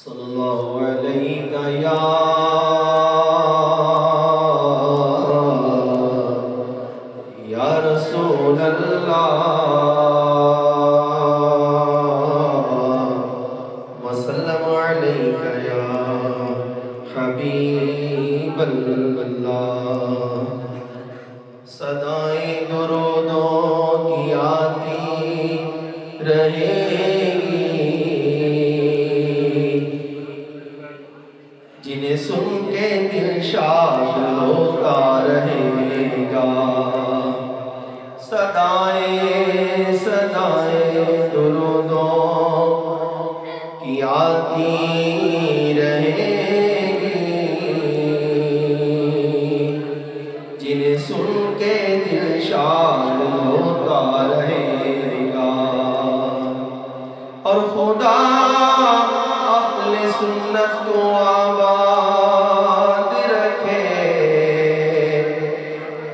صلی اللہ علیہ یا رسول اللہ وسلم علیہ یا حبیب اللہ. صدائیں درودوں کی آتی رہیں گی، جنہیں سن کے دل شاد ہوتا رہے گا. صدائیں درودوں کی آتی رہیں گی، جنہیں سن کے دل شاد ہوتا رہے گا. اور خدا اپنے سنت کو آباد رکھے،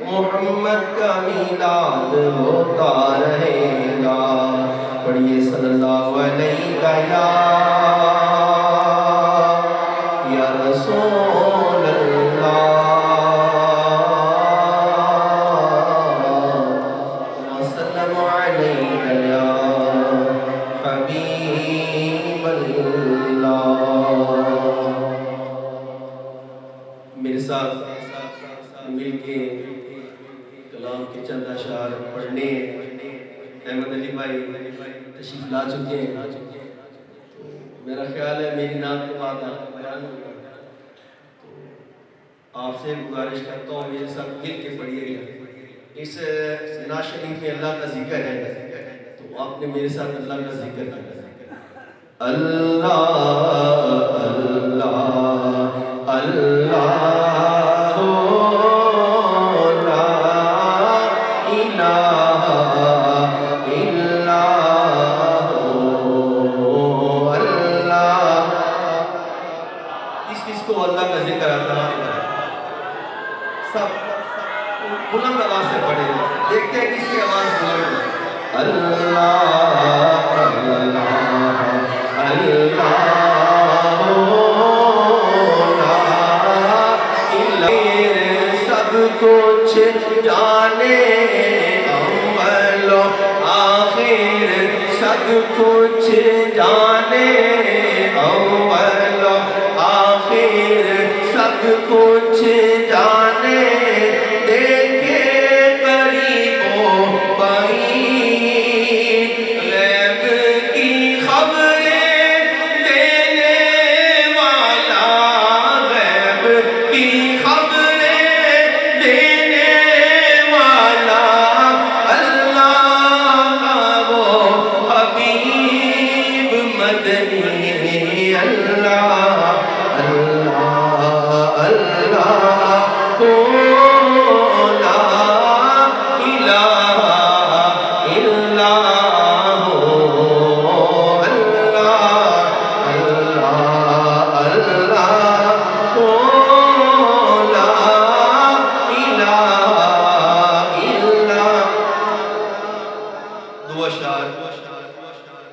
محمد کا میلاد ہوتا رہے گا. پڑھیے صلی اللہ علیہ یا رسول اللہ وسلم علیہ یا حبیب اللہ. میرے ساتھ مل کے کلام کے چند اشعار پڑھنے احمد علی بھائی تشریف لا چکے ہیں. میرا خیال ہے میری نعت کے بعد آپ بیان ہوگا، تو آپ سے گزارش کرتا ہوں میرے ساتھ مل کے پڑھیے گا. اس نعت شریف میں اللہ کا ذکر ہے، تو آپ نے میرے ساتھ اللہ کا ذکر کیا. اللہ اللہ اللہ بلند آواز سے پڑھے، دیکھتے ہیں کس کی آواز بلند ہے. اللہ اللہ اللہ سب کچھ جانے اول و آخر، سب کچھ جانے اول و آخر، سب کچھ جانے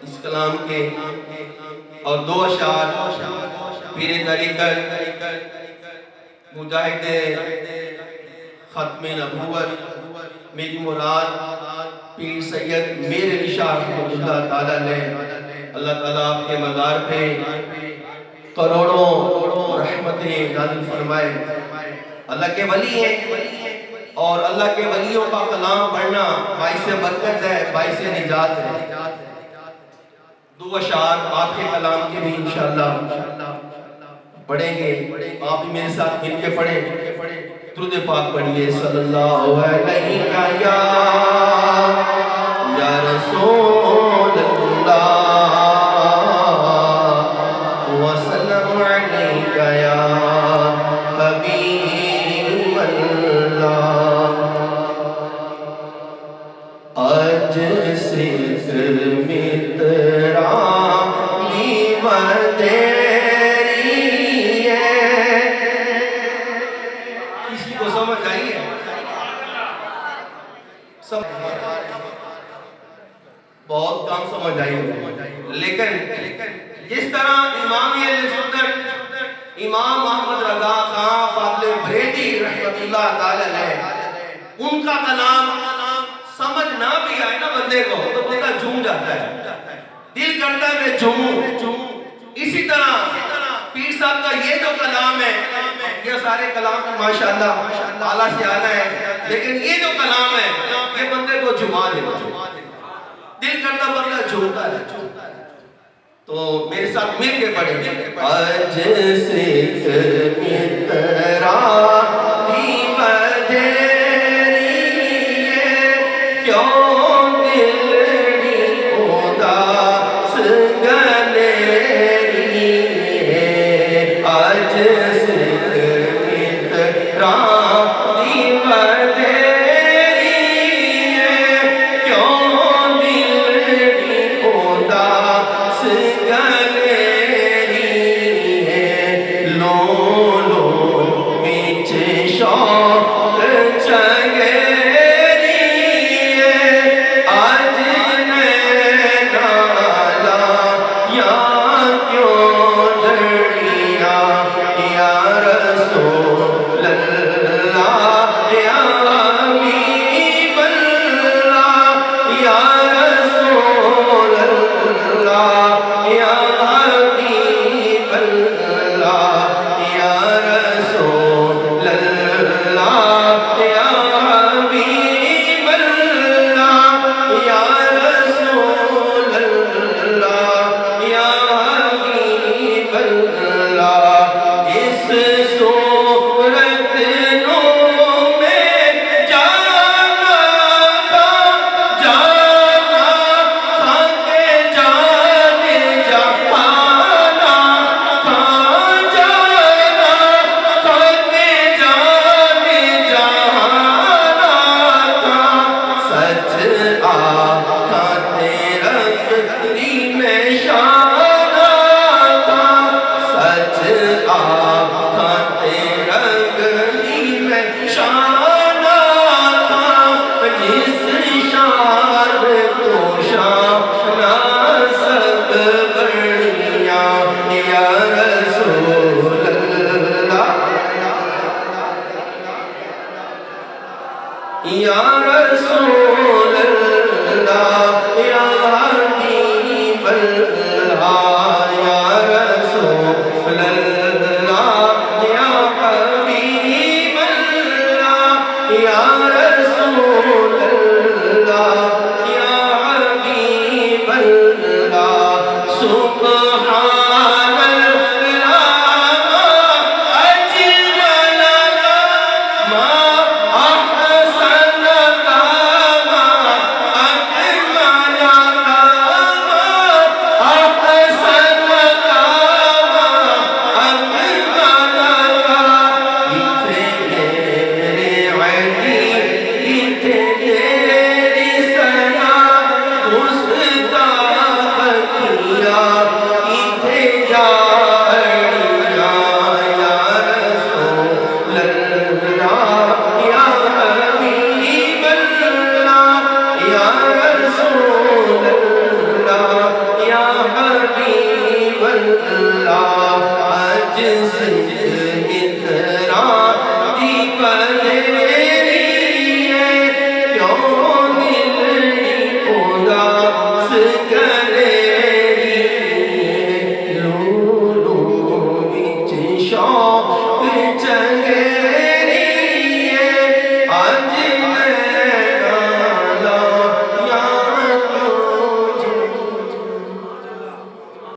اس کلام کے اور دو اشعار پیر طریقت مجاہد ختم نبوت میری مراد پیر سید میر علی شاہ رحمۃ اللہ تعالیٰ نے، اللہ تعالیٰ آپ کے مزار پہ کروڑوں رحمتیں نازل فرمائے. اللہ کے ولی ہیں اور اللہ کے ولیوں کا کلام پڑھنا باعث برکت ہے، باعث نجات ہے. دو اشعار آپ کے کلام کے بھی انشاءاللہ پڑھیں گے، آپ بھی میرے ساتھ مل کے پڑھیں. درود پاک پڑھیے صلی اللہ علیہ یا رسول اللہ وسلم علیہ یا حبیب اللہ. اج سکر مترا نیمت تیری ہے. کسی کو سمجھ آئی ہے؟ بہت کم سمجھ آئی، لیکن جس طرح امام اللہ تعالیٰ علیہ ان کا کلام سمجھ نہ بھی آئے نا بندے کو تو بندہ جھوم جاتا ہے، دل کرتا ہے میں جھوموں۔ اسی طرح پیر صاحب کا یہ جو کلام ہے، یہ سارے کلام ماشاءاللہ اعلیٰ سے اعلیٰ ہے، لیکن یہ جو کلام ہے یہ بندے کو جھما دیتا، دل کرتا بندہ جھومتا ہے۔ تو میرے ساتھ مل کے پڑھیں، آج سکھ مترا دی بدھیری کیوں دلڑی اداس گلیری، آج سکھ مترا دی بدھیری کیوں دلڑی اداس گلیری، لو لو بچ شوق چگیری، آج نینا لایا کیوں جڑیا، یا رسول اللہ یا حبیب اللہ، یا رسول اللہ یا حبیب اللہ، یا رسول اللہ یا حبیب اللہ، یا رسول اللہ یا حبیب اللہ، اس صورت نو میں جانا تھا، جانا تھا کہ جان جہانا تھا، جانا تھا کہ جان جہانا تھا، سچ آقا تیرا قدری میں شانہ تھا، سچ آقا تیرا قدری میں شانہ تھا، جس شان تو شانہ سب بڑھیا، یا رسول اللہ یا رسول اللہ یا حبیب اللہ، یا رسول اللہ یا حبیب اللہ، یا رسول اللہ یا حبیب اللہ، سبحان اللہ اجمل ما احسن ما اکمل ما احسن ما اکمل، اتنے میرے علی اتنے سنا مصطفیٰ کیا، اتنے جاڑیا، یا رسول اللہ یا حبیب اللہ، یا رسول اللہ یا حبیب اللہ، آج سے